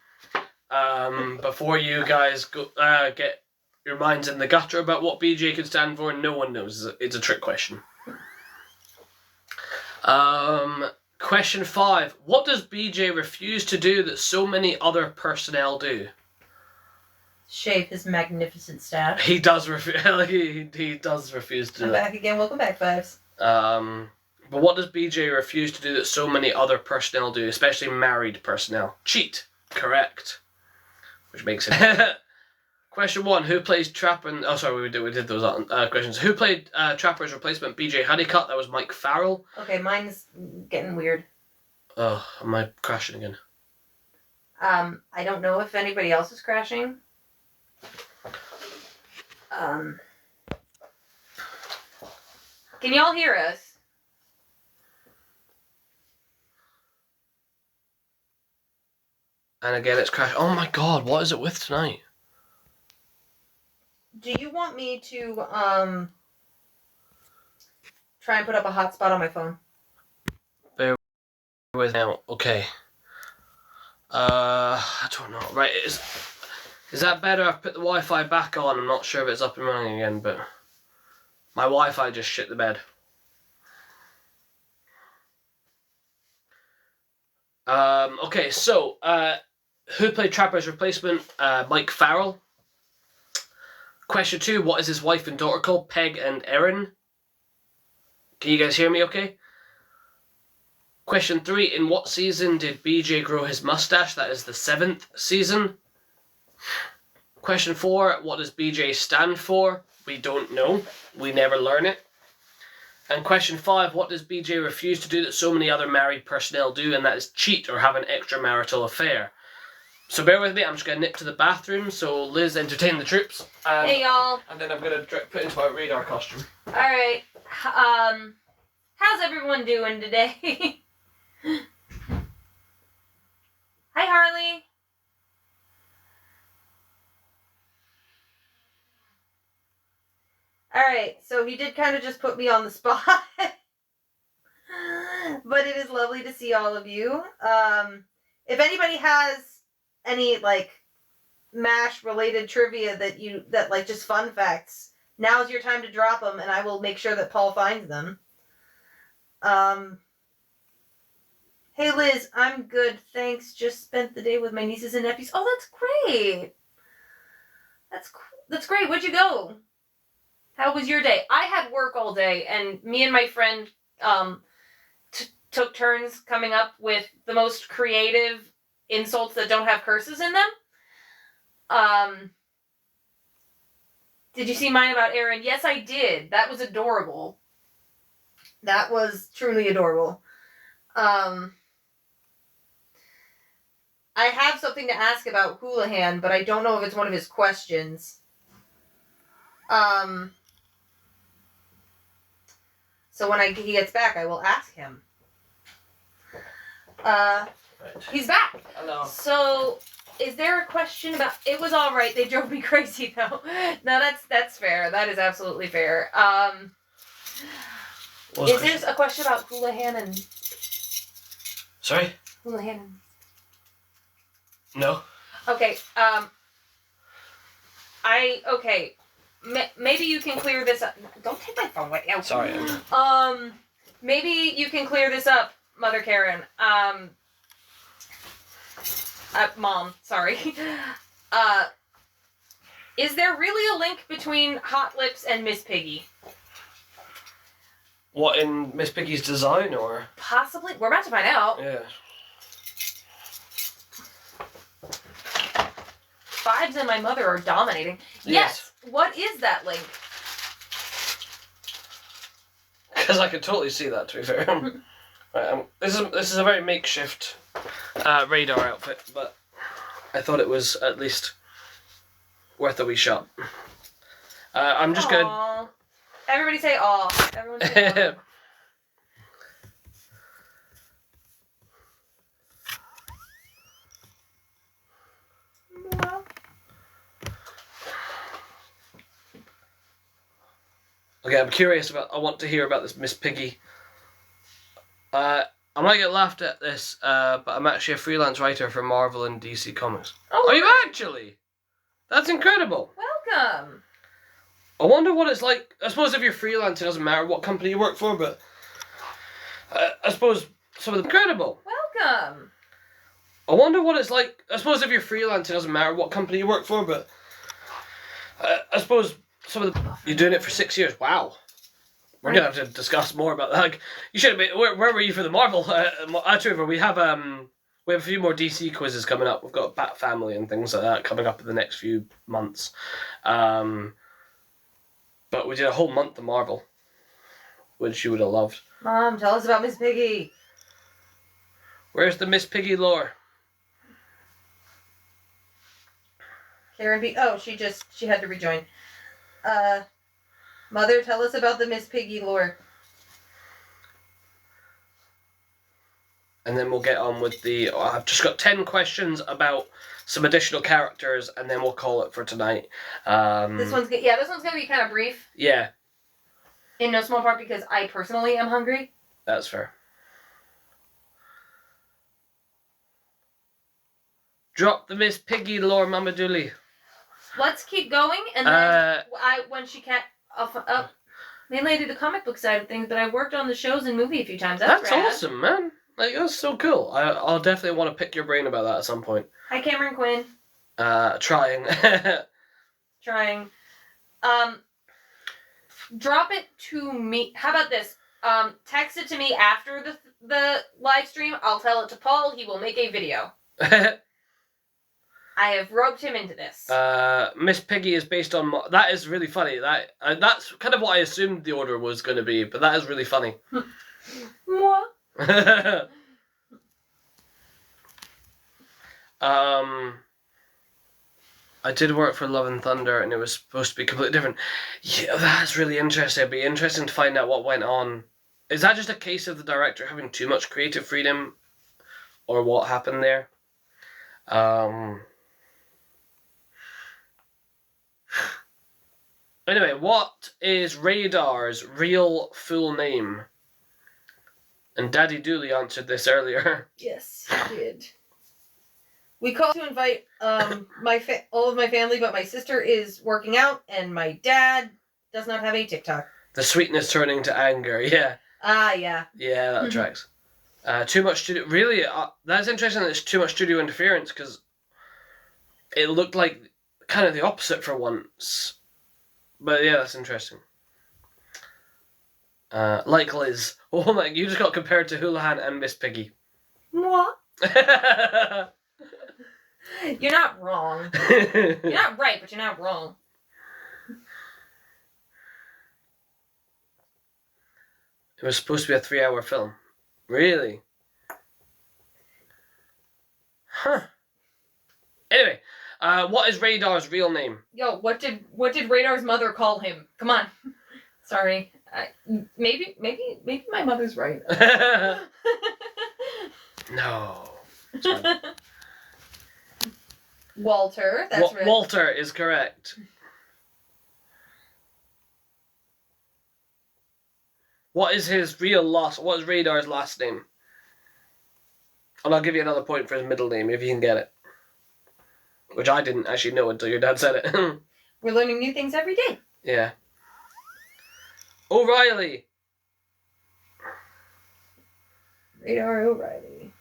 Before you guys go, get your minds in the gutter about what BJ could stand for, no one knows. It's a trick question. Question 5. What does BJ refuse to do that so many other personnel do? Shave his magnificent staff. He does he does refuse to do I'm that. back again. Welcome back, Fives. But what does BJ refuse to do that so many other personnel do, especially married personnel? Cheat. Correct. Which makes it... Question 1. Who plays Trapper... Oh, sorry, we did those questions. Who played Trapper's replacement, BJ Honeycutt? That was Mike Farrell. Okay, mine's getting weird. Oh, am I crashing again? I don't know if anybody else is crashing. Can y'all hear us? And again, it's crashed. Oh my god, what is it with tonight? Do you want me to, try and put up a hotspot on my phone? Bear with now. Okay. I don't know. Right, is that better? I've put the Wi-Fi back on. I'm not sure if it's up and running again, but my Wi-Fi just shit the bed. Okay, so, who played Trapper's replacement? Mike Farrell. Question 2, what is his wife and daughter called? Peg and Erin. Can you guys hear me okay? Question 3, in what season did BJ grow his mustache? That is the 7th season. Question 4, what does BJ stand for? We don't know. We never learn it. And question 5, what does BJ refuse to do that so many other married personnel do? And that is cheat or have an extramarital affair. So bear with me, I'm just going to nip to the bathroom, so Liz, entertain the troops. Hey y'all. And then I'm going to put into my radar costume. Alright, how's everyone doing today? Hi Harley. Alright, so he did kind of just put me on the spot. But it is lovely to see all of you. If anybody has any, like, MASH related trivia that like just fun facts, now's your time to drop them, and I will make sure that Paul finds them. Hey Liz, I'm good, thanks. Just spent the day with my nieces and nephews. Oh, that's great. That's great. Where'd you go? How was your day? I had work all day, and me and my friend took turns coming up with the most creative insults that don't have curses in them. Did you see mine about Aaron? Yes, I did. That was adorable. That was truly adorable. I have something to ask about Houlihan, but I don't know if it's one of his questions. So when he gets back, I will ask him. Right. He's back. Hello. So, is there a question about... It was all right. They drove me crazy, though. No, that's fair. That is absolutely fair. Is there a question about Houlihan and... Sorry? Houlihan and... No. Okay, maybe you can clear this up. Don't take my phone away. Ow. Sorry. Maybe you can clear this up, Mother Karen. Mom, sorry. Is there really a link between Hot Lips and Miss Piggy? What, in Miss Piggy's design, or? Possibly. We're about to find out. Yeah. Vibes and my mother are dominating. Yes. What is that link? Because I could totally see that, to be fair. Right, this is a very makeshift radar outfit, but I thought it was at least worth a wee shot. I'm just going to... Everybody say aw. Everyone say aw. Okay, I'm curious I want to hear about this Miss Piggy. I might get laughed at this, but I'm actually a freelance writer for Marvel and DC Comics. Oh, are you actually? That's incredible. Welcome. I wonder what it's like. I suppose if you're freelance, it doesn't matter what company you work for, but I suppose some of the incredible. Welcome. I wonder what it's like. I suppose if you're freelance, it doesn't matter what company you work for, but I suppose some of the... You're doing it for 6 years. Wow. We're gonna have to discuss more about that. Like, you should have been... Where were you for the Marvel? Trevor, we have a few more DC quizzes coming up. We've got Bat Family and things like that coming up in the next few months. But we did a whole month of Marvel, which you would have loved. Mom, tell us about Miss Piggy. Where's the Miss Piggy lore? Karen B. Oh, she had to rejoin. Mother, tell us about the Miss Piggy lore. And then we'll get on with the... I've just got 10 questions about some additional characters, and then we'll call it for tonight. This one's going to be kind of brief. Yeah. In no small part because I personally am hungry. That's fair. Drop the Miss Piggy lore, Mama Dooley. Let's keep going, and then when she can't... mainly I do the comic book side of things, but I've worked on the shows and movie a few times. That's rad. Awesome, man. Like, that's so cool. I'll definitely want to pick your brain about that at some point. Hi, Cameron Quinn. Trying. Trying. Drop it to me. How about this? Text it to me after the live stream. I'll tell it to Paul. He will make a video. I have roped him into this. Miss Piggy is based on... That is really funny. That's kind of what I assumed the order was going to be, but that is really funny. Moi. I did work for Love and Thunder, and it was supposed to be completely different. Yeah, that's really interesting. It'd be interesting to find out what went on. Is that just a case of the director having too much creative freedom, or what happened there? Anyway, what is Radar's real full name? And Daddy Dooley answered this earlier. Yes, he did. We called to invite all of my family, but my sister is working out, and my dad does not have a TikTok. The sweetness turning to anger, yeah. Ah, yeah. Yeah, that tracks. Too much studio... Really, that's interesting that it's too much studio interference, because it looked like kind of the opposite for once. But yeah, that's interesting. Like Liz. Oh my, you just got compared to Houlihan and Miss Piggy. What? You're not wrong. You're not right, but you're not wrong. It was supposed to be a 3-hour film. Really? Huh. Anyway, what is Radar's real name? Yo, what did Radar's mother call him? Come on. Sorry. Maybe my mother's right. No. Walter. That's right. Walter is correct. What is Radar's last name? And I'll give you another point for his middle name if you can get it. Which I didn't actually know until your dad said it. We're learning new things every day. Yeah. O'Reilly. Radar O'Reilly.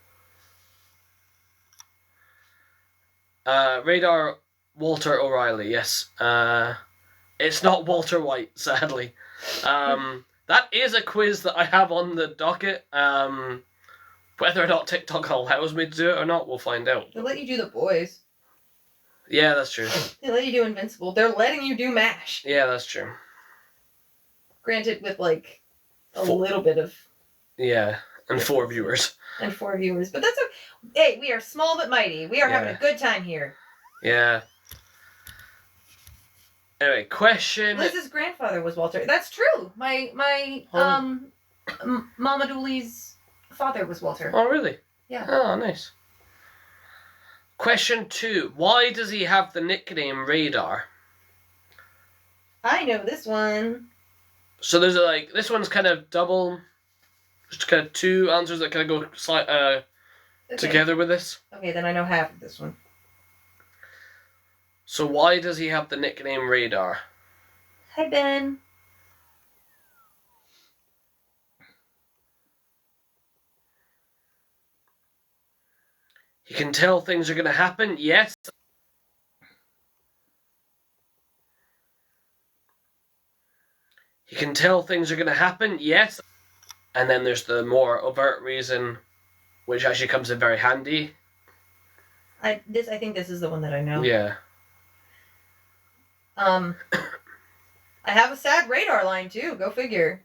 Radar Walter O'Reilly, yes. It's not Walter White, sadly. That is a quiz that I have on the docket. Whether or not TikTok allows me to do it or not, we'll find out. They'll let you do The Boys. Yeah, that's true. They let you do Invincible. They're letting you do MASH. Yeah, that's true. Granted, with like a little bit of... Yeah, and 4 viewers. And 4 viewers. But that's hey, we are small but mighty. We are having a good time here. Yeah. Anyway, question... Liz's grandfather was Walter. That's true. My Mama Dooley's father was Walter. Oh, really? Yeah. Oh, nice. Question 2. Why does he have the nickname Radar? I know this one. So there's this one's kind of double, just kind of 2 answers that kind of go together with this. Okay, then I know half of this one. So why does he have the nickname Radar? Hi, Ben. He can tell things are going to happen, yes. He can tell things are going to happen, yes. And then there's the more overt reason, which actually comes in very handy. I think this is the one that I know. Yeah. I have a sad Radar line too. Go figure.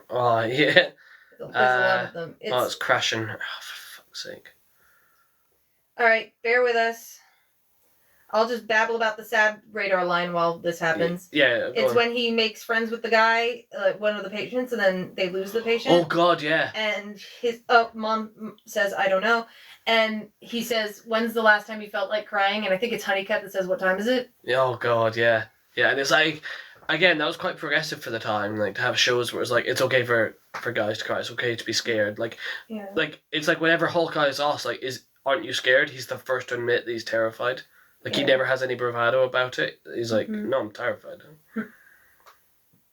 Oh, yeah. There's a lot of them. It's crashing. Oh, for fuck's sake. Alright, bear with us. I'll just babble about the sad Radar line while this happens. Yeah. It's when he makes friends with the guy, one of the patients, and then they lose the patient. Oh, God, yeah. And his mom says, I don't know. And he says, when's the last time you felt like crying? And I think it's Honeycutt that says, what time is it? Oh, God, yeah. Yeah, and it's again, that was quite progressive for the time, to have shows where it's it's okay for guys to cry, it's okay to be scared. Yeah. It's whenever Hawkeye is asked, aren't you scared? He's the first to admit that he's terrified. He never has any bravado about it. He's no, I'm terrified.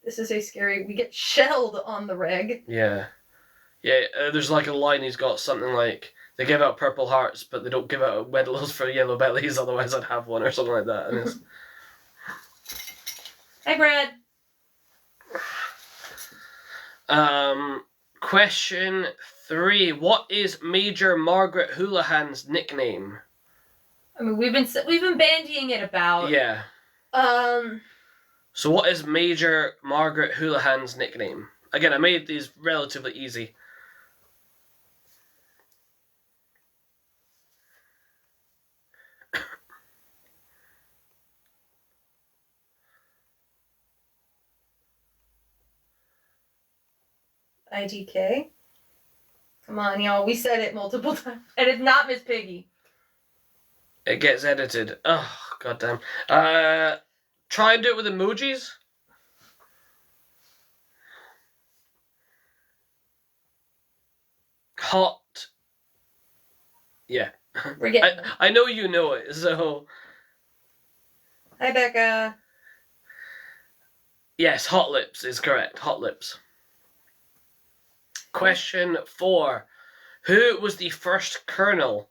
This is scary. We get shelled on the reg. Yeah. Yeah, there's a line he's got something they give out Purple Hearts, but they don't give out medals for yellow bellies, otherwise I'd have one, or something like that. And it's... Hi, Brad. Question 3. What is Major Margaret Houlihan's nickname? I mean, we've been bandying it about. Yeah. So what is Major Margaret Houlihan's nickname? Again, I made these relatively easy. IDK. Come on, y'all. We said it multiple times. And it's not Miss Piggy. It gets edited. Oh, goddamn. Try and do it with emojis. Hot. Yeah. We're getting. I know you know it, so Hi, Becca. yes, Hot Lips is correct. Hot Lips. Question 4. Who was the first colonel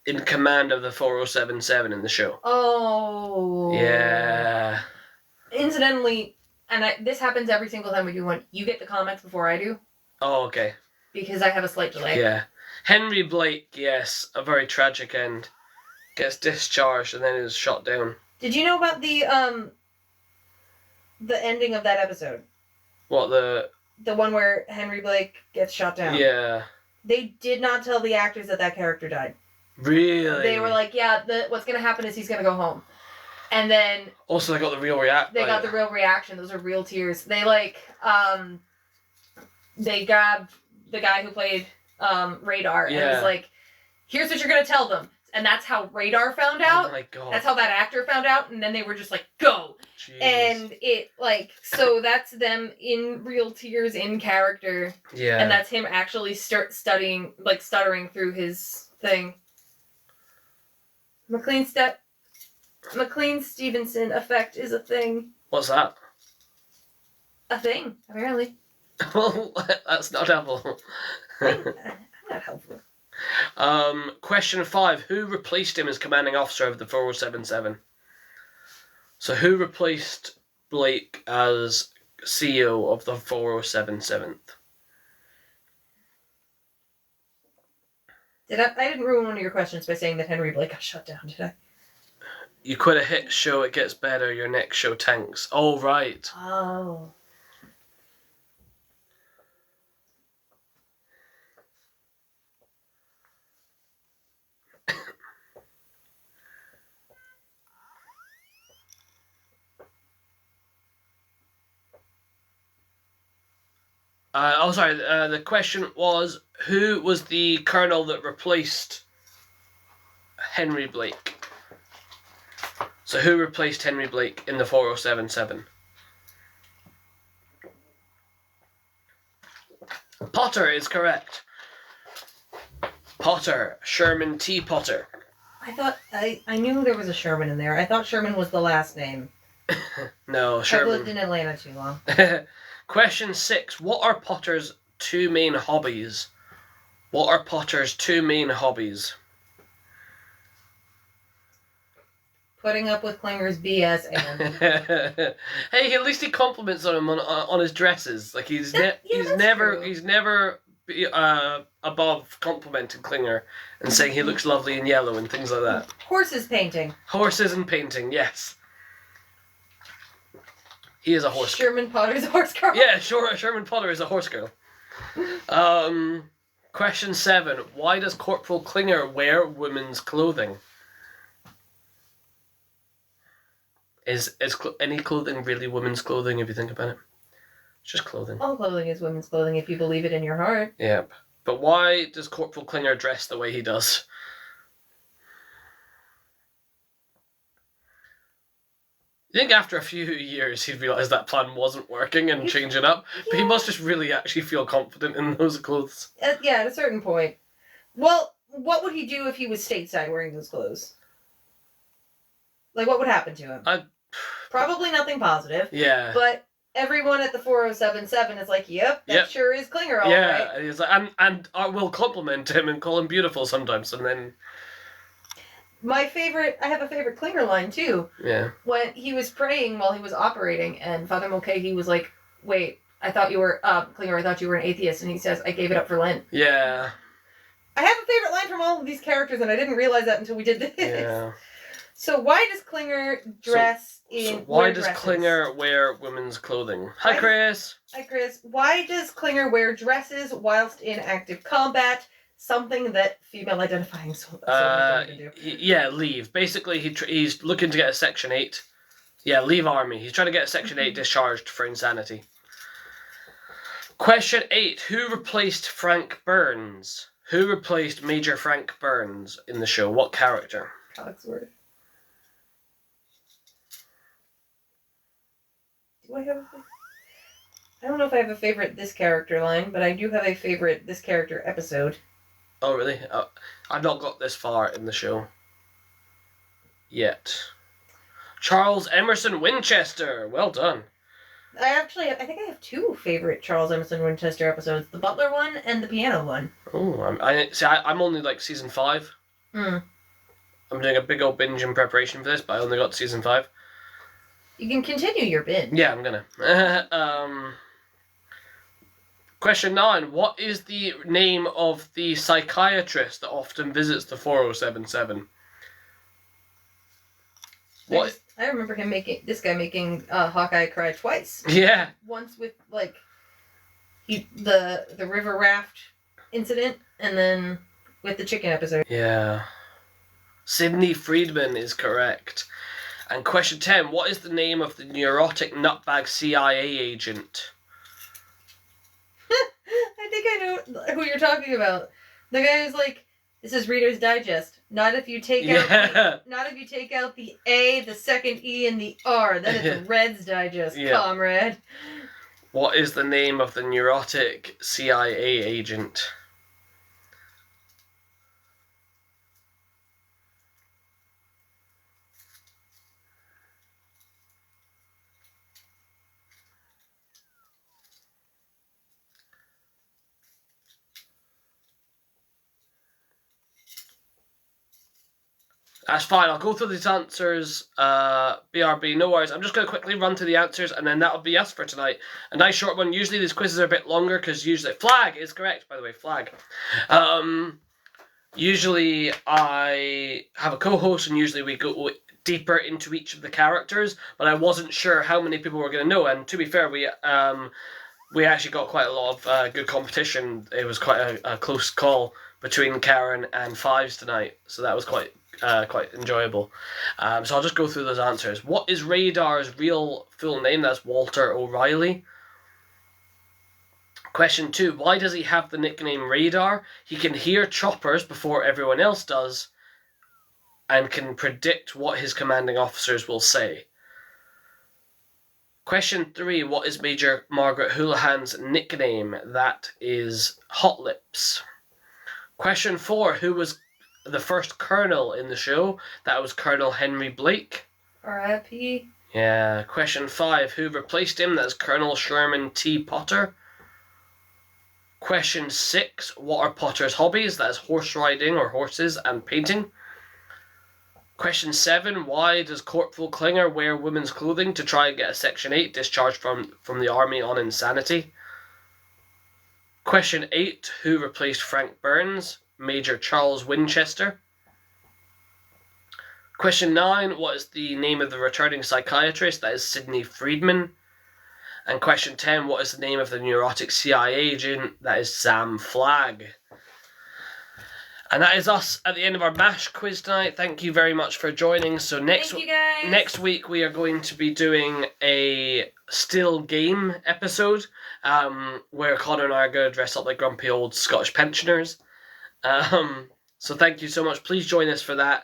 in command of the 4077 in the show? Oh. Yeah. Incidentally, and this happens every single time we do one, you get the comments before I do. Oh, okay. Because I have a slight delay. Yeah. Henry Blake, yes, a very tragic end. Gets discharged and then is shot down. Did you know about the ending of that episode? What, the one where Henry Blake gets shot down? Yeah. They did not tell the actors that character died. Really? They were like, yeah, what's going to happen is he's going to go home. And then... Also, they got the real reaction. They got the real reaction. Those are real tears. They, they grabbed the guy who played Radar and was like, here's what you're going to tell them. And that's how Radar found out. Oh my god. That's how that actor found out. And then they were just like, go! Jeez. And it, so that's them in real tears, in character. Yeah. And that's him actually stuttering through his thing. McLean Stevenson effect is a thing. What's that? A thing, apparently. Well, that's not helpful. I'm not helpful. Question 5. Who replaced him as commanding officer of the 4077? So who replaced Blake as CEO of the 4077th? I didn't ruin one of your questions by saying that Henry Blake got shut down, did I? You quit a hit show, it gets better, your next show tanks. Oh, right. Oh. Sorry. The question was, who was the colonel that replaced Henry Blake? So who replaced Henry Blake in the 4077? Potter is correct. Potter. Sherman T. Potter. I thought... I knew there was a Sherman in there. I thought Sherman was the last name. No, Sherman. I've lived in Atlanta too long. Question 6. What are Potter's two main hobbies? What are Potter's two main hobbies? Putting up with Klinger's BS and... Hey, at least he compliments on him on his dresses. Like he's never above complimenting Klinger and saying he looks lovely in yellow and things like that. Horses painting. Horses and painting, yes. He is a horse. Sherman Potter's a horse girl. Yeah, sure. Sherman Potter is a horse girl. Question 7. Why does Corporal Klinger wear women's clothing? Is any clothing really women's clothing if you think about it? It's just clothing. All clothing is women's clothing if you believe it in your heart. Yep. But why does Corporal Klinger dress the way he does? I think after a few years he'd realise that plan wasn't working and change it up. Yeah. But he must just really actually feel confident in those clothes. Yeah, at a certain point. Well, what would he do if he was stateside wearing those clothes? Like, what would happen to him? Probably nothing positive. Yeah. But everyone at the 4077 is like, yep, that sure is Klinger, all right. Yeah, he's like, and I will compliment him and call him beautiful sometimes, and then... I have a favorite Klinger line, too. Yeah. When he was praying while he was operating, and Father Mulcahy was like, wait, I thought you were, Klinger, I thought you were an atheist, and he says, I gave it up for Lent. Yeah. I have a favorite line from all of these characters, and I didn't realize that until we did this. Yeah. So why does Klinger dress why does Klinger wear women's clothing? Hi, Chris. Hi, Chris. Why does Klinger wear dresses whilst in active combat? Something that female-identifying soldiers don't do. Yeah, leave. Basically, he's looking to get a Section 8. Yeah, leave army. He's trying to get a Section 8 discharged for insanity. Question 8. Who replaced Frank Burns? Who replaced Major Frank Burns in the show? What character? Cogsworth. Do I have a favorite? I don't know if I have a favorite this character line, but I do have a favorite this character episode. Oh, really? I've not got this far in the show yet. Charles Emerson Winchester. Well done. I think I have two favorite Charles Emerson Winchester episodes: the Butler one and the piano one. Oh, I'm only like season 5. Hmm. I'm doing a big old binge in preparation for this, but I only got to season 5. You can continue your binge. Yeah, I'm gonna. Question 9. What is the name of the psychiatrist that often visits the 4077? What? I remember this guy making Hawkeye cry twice. Yeah. Once with like the river raft incident, and then with the chicken episode. Yeah. Sidney Friedman is correct. And question 10. What is the name of the neurotic nutbag CIA agent? I think I know who you're talking about. The guy who's like, "This is Reader's Digest. Not if you take out the A, the second E, and the R. Then it's Red's Digest, comrade." What is the name of the neurotic CIA agent? That's fine, I'll go through these answers, BRB, no worries. I'm just going to quickly run through the answers, and then that'll be us for tonight. A nice short one. Usually these quizzes are a bit longer, because usually... Flag is correct, by the way, flag. Usually I have a co-host, and usually we go deeper into each of the characters, but I wasn't sure how many people were going to know, and to be fair, we actually got quite a lot of good competition. It was quite a close call between Karen and Fives tonight, so that was quite enjoyable. So I'll just go through those answers. What is Radar's real full name? That's Walter O'Reilly. Question 2. Why does he have the nickname Radar? He can hear choppers before everyone else does, and can predict what his commanding officers will say. Question 3. What is Major Margaret Houlihan's nickname? That is Hot Lips. Question 4. Who was the first colonel in the show? That was Colonel Henry Blake. R.I.P. Yeah. Question 5. Who replaced him? That's Colonel Sherman T. Potter. Question 6. What are Potter's hobbies? That is horse riding or horses and painting. Question 7. Why does Corporal Klinger wear women's clothing to try and get a Section 8 discharge from the army on insanity? Question 8. Who replaced Frank Burns? Major Charles Winchester. Question 9. What is the name of the returning psychiatrist? That is Sidney Friedman. And question 10. What is the name of the neurotic CIA agent? That is Sam Flagg. And that is us at the end of our MASH quiz tonight. Thank you very much for joining. So next week we are going to be doing a still game episode where Connor and I are going to dress up like grumpy old Scottish pensioners. So thank you so much. Please join us for that.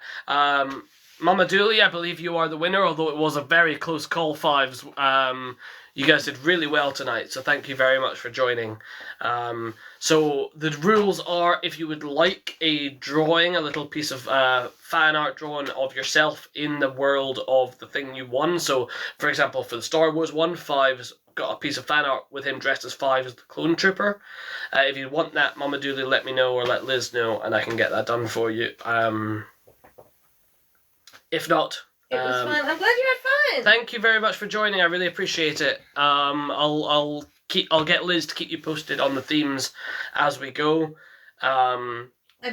Mama Dooley, I believe you are the winner, although it was a very close call, Fives. You guys did really well tonight, so thank you very much for joining. So the rules are, if you would like a drawing, a little piece of fan art drawing of yourself in the world of the thing you won. So, for example, for the Star Wars one, Fives got a piece of fan art with him dressed as Five as the clone trooper. If you want that, Mama Dooley, let me know, or let Liz know, and I can get that done for you. If not, it was fun. I'm glad you had fun. Thank you very much for joining. I really appreciate it. I'll get Liz to keep you posted on the themes as we go. I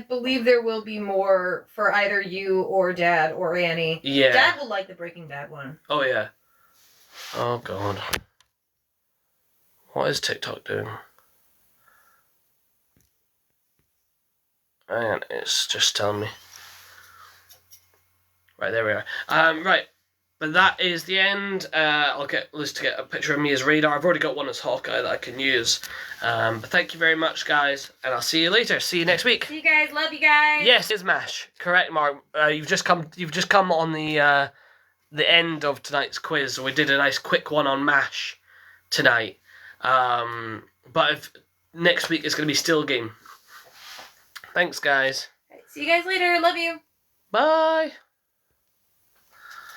believe there will be more for either you or Dad or Annie. Yeah. Dad will like the Breaking Bad one. Oh yeah. Oh God. What is TikTok doing? Hang on, it's just telling me. Right, there we are. Right, but that is the end. I'll get Liz to get a picture of me as Radar. I've already got one as Hawkeye that I can use. But thank you very much, guys, and I'll see you later. See you next week. See you guys. Love you guys. Yes, it's MASH. Correct, Mark. You've just come on the end of tonight's quiz. So we did a nice quick one on MASH tonight. But if next week is going to be still game. Thanks, guys. All right, see you guys later. Love you. Bye.